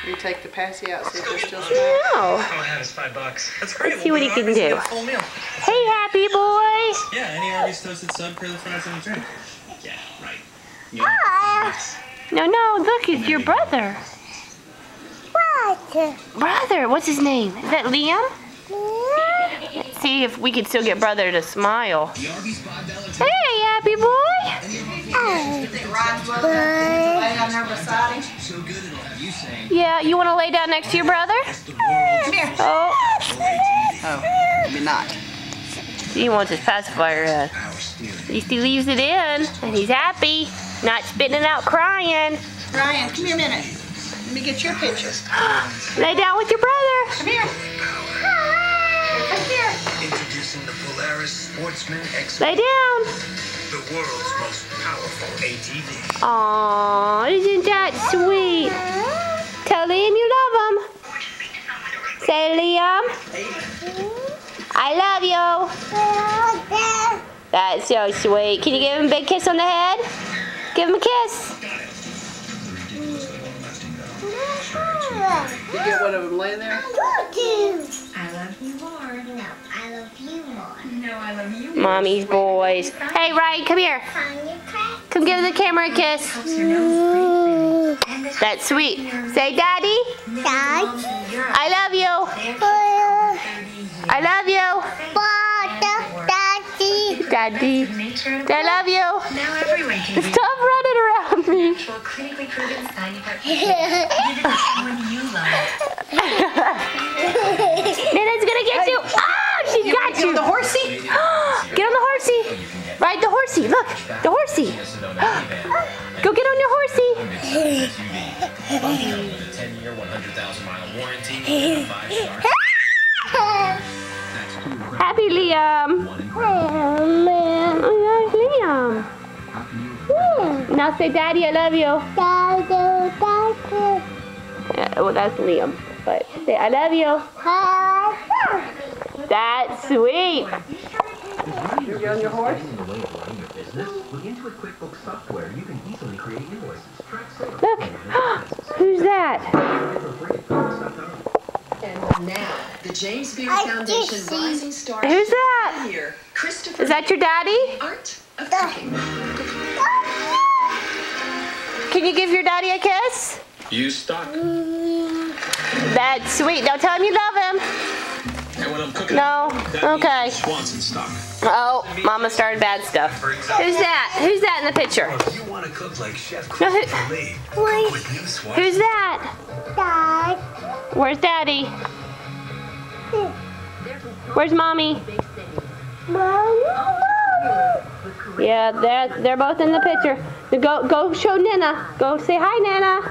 You take the passy out, see if they're still No. smiling. All I have is $5. That's great. Let's see what he can do. Full meal. Hey, happy boy. Yeah, any Arby's toasted sub, curly fries, and a drink. Yeah, right. No, look, it's your brother. Brother, what's his name? Is that Liam? Let's see if we can still get brother to smile. Hey, happy boy. Yeah, you want to lay down next to your brother? Come here. Oh, Maybe not. he wants his pacifier in. At least he leaves it in, and he's happy. Not spitting it out crying. Ryan, come here a minute. Let me get your picture. Lay down with your brother. Come here. Come here. Introducing the Polaris Sportsman X, Lay down. the world's most powerful ATV. Aw, isn't that sweet? Tell Liam you love him. Say, Liam, I love you. That's so sweet. Can you give him a big kiss on the head? Give him a kiss. You get one of them laying there? I love you more. No, I love you more. No, I love you more. Mommy's boys. Hey, Ryan, come here. Come give the camera a kiss. That's sweet. Say, Daddy. I love you. I love you. Daddy. I love you. Now everyone can be Stop running around me. natural, clinically proven side effect. Give it to someone you love. Nana's gonna get you. Oh, she got you. The horsey? Get on the horsey. Ride the horsey. Look, the horsey. Go get on your horsey. With a 10-year, 100,000-mile warranty, 5-star. Happy Liam. Oh, man. Oh, yeah, Liam. Now say, Daddy, I love you. Well, that's Liam. But say, I love you. That's sweet. You're on your horse? With Intuit QuickBooks software, you can easily create invoices, track sales. Look. Who's that? And now, the James Beard Foundation Rising Star Who's that? here, Christopher Is that your daddy? Art of Cooking. Can you give your daddy a kiss? You stuck. That's sweet. Now tell him you love him. And when I'm cooking, No? Okay. Swanson stock. Oh, Mama started bad stuff. Who's that? Who's that in the picture? If you want to cook like Chef No, Christopher Lee, cook with new Swanson. Who's that? Where's Daddy? Where's Mommy? Yeah, they're both in the picture. Go show Nana. Go say hi, Nana.